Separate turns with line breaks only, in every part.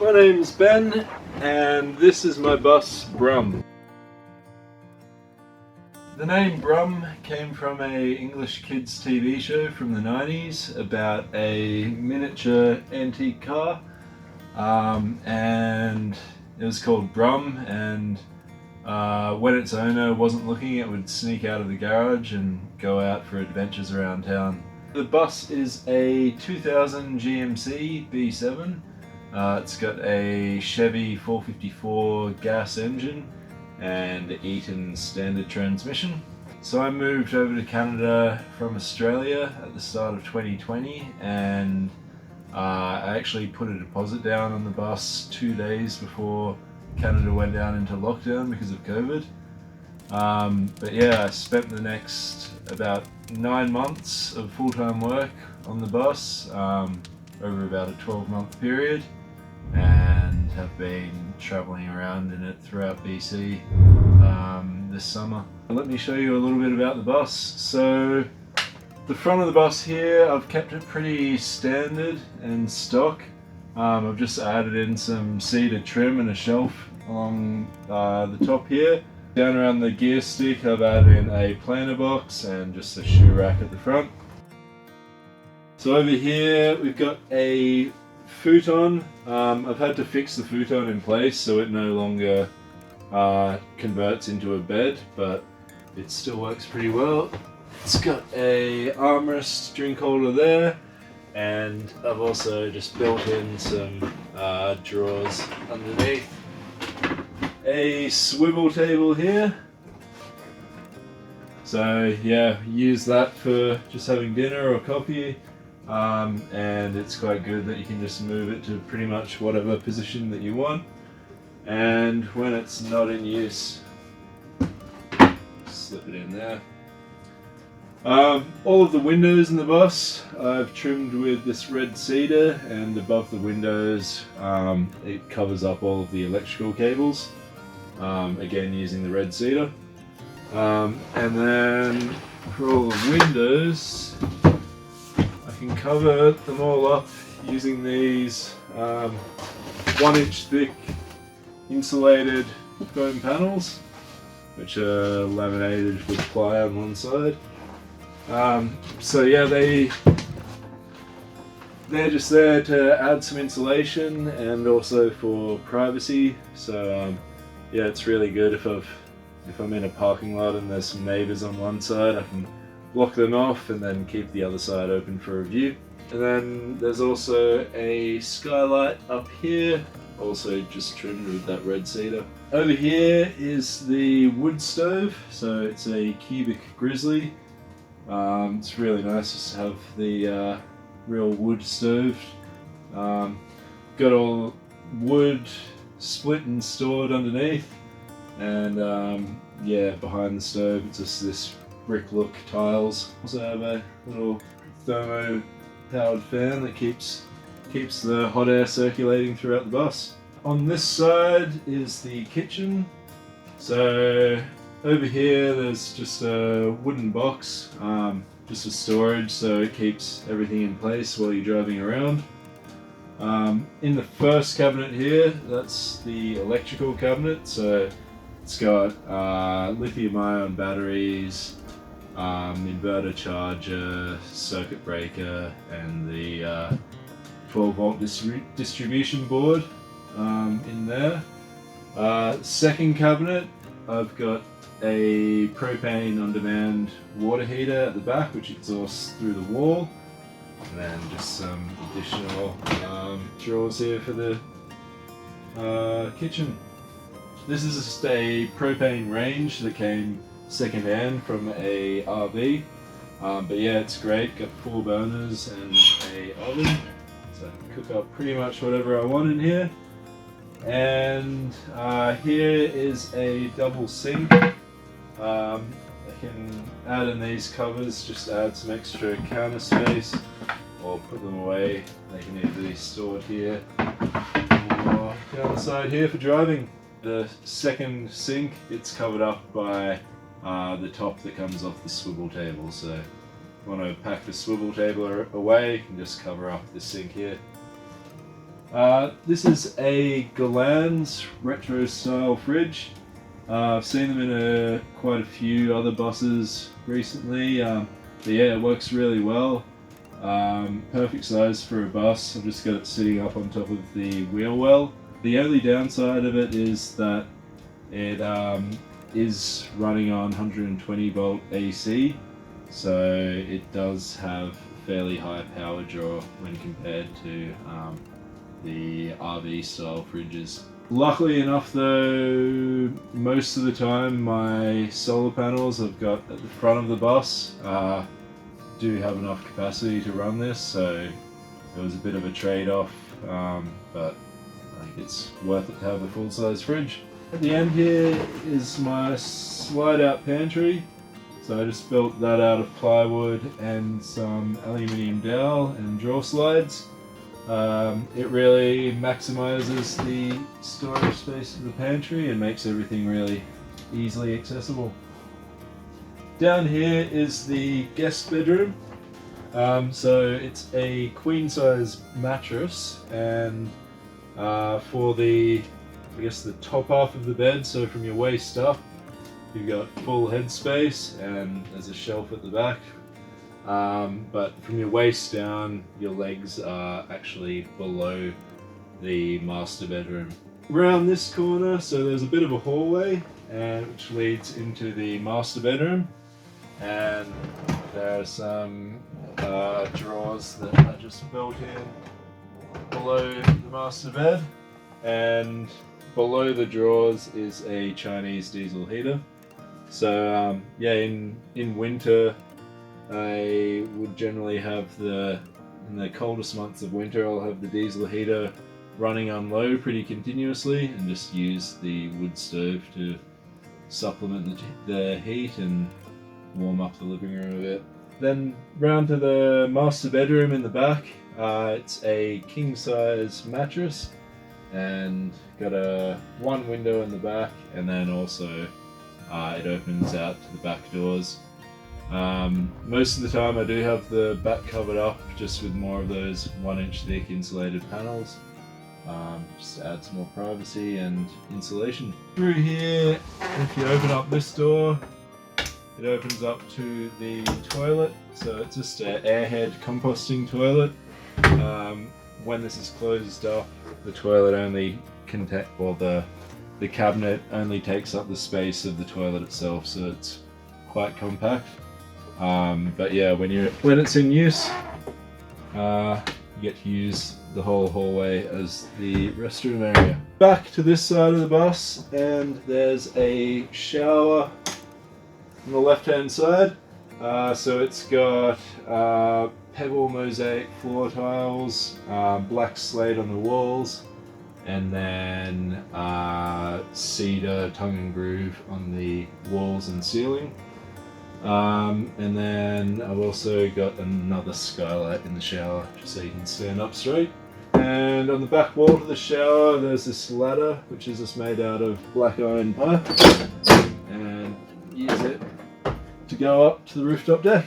My name's Ben, and this is my bus, Brum. The name Brum came from a English kids TV show from the 90s about a miniature antique car, and it was called Brum, and when its owner wasn't looking, it would sneak out of the garage and go out for adventures around town. The bus is a 2000 GMC B7. It's got a Chevy 454 gas engine and Eaton standard transmission. So I moved over to Canada from Australia at the start of 2020, and I actually put a deposit down on the bus 2 days before Canada went down into lockdown because of COVID. But yeah, I spent the next about 9 months of full-time work on the bus over about a 12-month period, and have been travelling around in it throughout BC this summer. Let me show you a little bit about the bus. So the front of the bus here, I've kept it pretty standard and stock. I've just added in some cedar trim and a shelf along the top here. Down around the gear stick, I've added in a planter box and just a shoe rack at the front. So over here we've got a futon. I've had to fix the futon in place so it no longer converts into a bed, but it still works pretty well. It's got a armrest drink holder there, and I've also just built in some drawers underneath. A swivel table here. So yeah, use that for just having dinner or coffee. And it's quite good that you can just move it to pretty much whatever position that you want, and when it's not in use, slip it in there. All of the windows in the bus I've trimmed with this red cedar, and above the windows it covers up all of the electrical cables, again using the red cedar. And then for all the windows, I can cover them all up using these 1 inch thick insulated foam panels, which are laminated with ply on one side. So yeah, they're just there to add some insulation and also for privacy. So yeah, it's really good if I'm in a parking lot and there's some neighbours on one side, I can block them off and then keep the other side open for a view. And then there's also a skylight up here, also just trimmed with that red cedar. Over here is the wood stove, so it's a cubic grizzly. It's really nice just to have the real wood stove. Got all wood split and stored underneath, and yeah, behind the stove it's just this brick look tiles. Also have a little thermo powered fan that keeps the hot air circulating throughout the bus. On this side is the kitchen. So over here there's just a wooden box, just for storage, so it keeps everything in place while you're driving around. In the first cabinet here, that's the electrical cabinet, so it's got lithium ion batteries, inverter charger, circuit breaker, and the 12 volt distribution board in there. Second cabinet, I've got a propane on demand water heater at the back which exhausts through the wall, and then just some additional drawers here for the kitchen. This is just a propane range that came second hand from a RV, but yeah, it's great. Got 4 burners and a oven, so I can cook up pretty much whatever I want in here. And here is a double sink. I can add in these covers, just add some extra counter space, or put them away. They can either be stored here or down the side here for driving. The second sink, it's covered up by the top that comes off the swivel table, so if you want to pack the swivel table away, you can just cover up the sink here. This is a Galan's retro style fridge. I've seen them in quite a few other buses recently, but yeah, it works really well. Perfect size for a bus. I've just got it sitting up on top of the wheel well. The only downside of it is that it is running on 120 volt AC, so it does have fairly high power draw when compared to the RV style fridges. Luckily enough though, most of the time my solar panels I've got at the front of the bus do have enough capacity to run this, so it was a bit of a trade-off, but I think it's worth it to have a full-size fridge. At the end here is my slide-out pantry. So I just built that out of plywood and some aluminium dowel and drawer slides. It really maximizes the storage space of the pantry and makes everything really easily accessible. Down here is the guest bedroom. So it's a queen size mattress, and for the top half of the bed, so from your waist up, you've got full headspace and there's a shelf at the back. But from your waist down, your legs are actually below the master bedroom. Around this corner, so there's a bit of a hallway which leads into the master bedroom, and there are some drawers that are just built in below the master bed, and below the drawers is a Chinese diesel heater. So yeah, in winter I would generally have in the coldest months of winter, I'll have the diesel heater running on low pretty continuously and just use the wood stove to supplement the heat and warm up the living room a bit. Then round to the master bedroom in the back. It's a king size mattress and got one window in the back, and then also it opens out to the back doors. Most of the time I do have the back covered up just with more of those 1-inch thick insulated panels, just to add some more privacy and insulation. Through here, if you open up this door, it opens up to the toilet. So it's just an airhead composting toilet. When this is closed up, the toilet only the cabinet only takes up the space of the toilet itself, so it's quite compact. But yeah, when it's in use, you get to use the whole hallway as the restroom area. Back to this side of the bus, and there's a shower on the left hand side. So it's got pebble mosaic floor tiles, black slate on the walls, and then cedar tongue and groove on the walls and ceiling. And then I've also got another skylight in the shower just so you can stand up straight. And on the back wall to the shower there's this ladder which is just made out of black iron pipe, and use it to go up to the rooftop deck.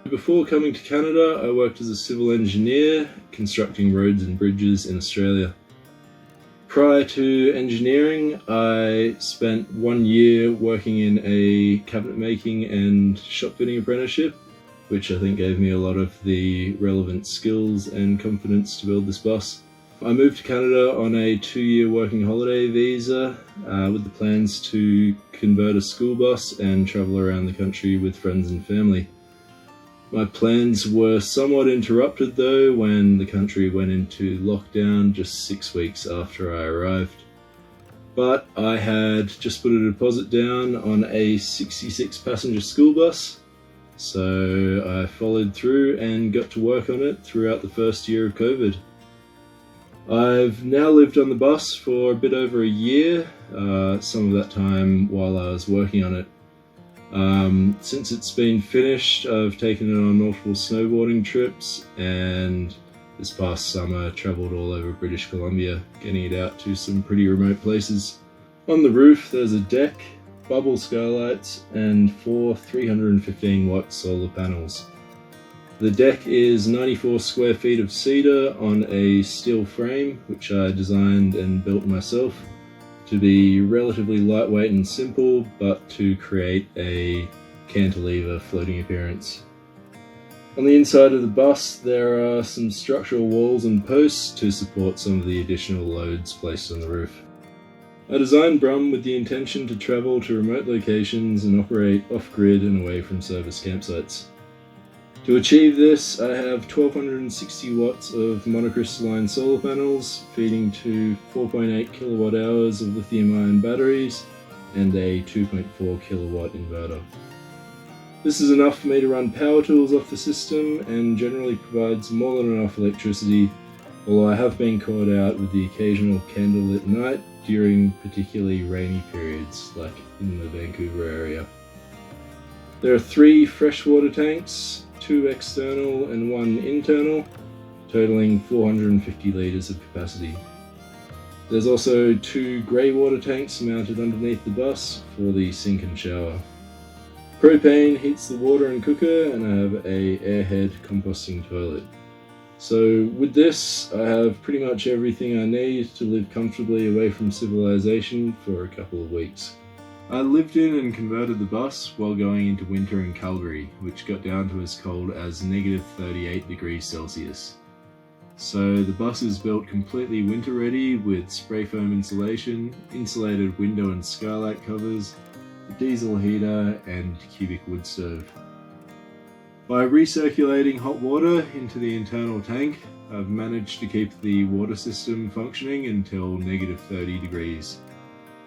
Before coming to Canada, I worked as a civil engineer constructing roads and bridges in Australia. Prior to engineering, I spent 1 year working in a cabinet making and shop fitting apprenticeship, which I think gave me a lot of the relevant skills and confidence to build this bus. I moved to Canada on a 2-year working holiday visa with the plans to convert a school bus and travel around the country with friends and family. My plans were somewhat interrupted though when the country went into lockdown just 6 weeks after I arrived. But I had just put a deposit down on a 66 passenger school bus, so I followed through and got to work on it throughout the first year of COVID. I've now lived on the bus for a bit over a year, some of that time while I was working on it. Since it's been finished, I've taken it on multiple snowboarding trips, and this past summer I travelled all over British Columbia, getting it out to some pretty remote places. On the roof there's a deck, bubble skylights, and 4 315 watt solar panels. The deck is 94 square feet of cedar on a steel frame, which I designed and built myself to be relatively lightweight and simple, but to create a cantilever floating appearance. On the inside of the bus there are some structural walls and posts to support some of the additional loads placed on the roof. I designed Brum with the intention to travel to remote locations and operate off-grid and away from service campsites. To achieve this, I have 1260 watts of monocrystalline solar panels feeding to 4.8 kilowatt hours of lithium-ion batteries and a 2.4 kilowatt inverter. This is enough for me to run power tools off the system and generally provides more than enough electricity, although I have been caught out with the occasional candlelit night during particularly rainy periods, like in the Vancouver area. There are 3 freshwater tanks, 2 external and 1 internal, totaling 450 litres of capacity. There's also 2 grey water tanks mounted underneath the bus for the sink and shower. Propane heats the water and cooker, and I have a airhead composting toilet. So with this, I have pretty much everything I need to live comfortably away from civilization for a couple of weeks. I lived in and converted the bus while going into winter in Calgary, which got down to as cold as negative 38 degrees Celsius. So the bus is built completely winter ready with spray foam insulation, insulated window and skylight covers, a diesel heater and cubic wood stove. By recirculating hot water into the internal tank, I've managed to keep the water system functioning until negative 30 degrees,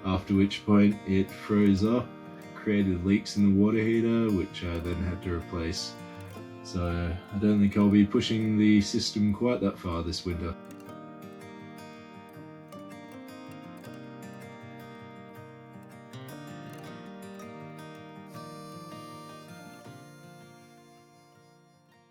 after which point it froze up, created leaks in the water heater, which I then had to replace. So I don't think I'll be pushing the system quite that far this winter.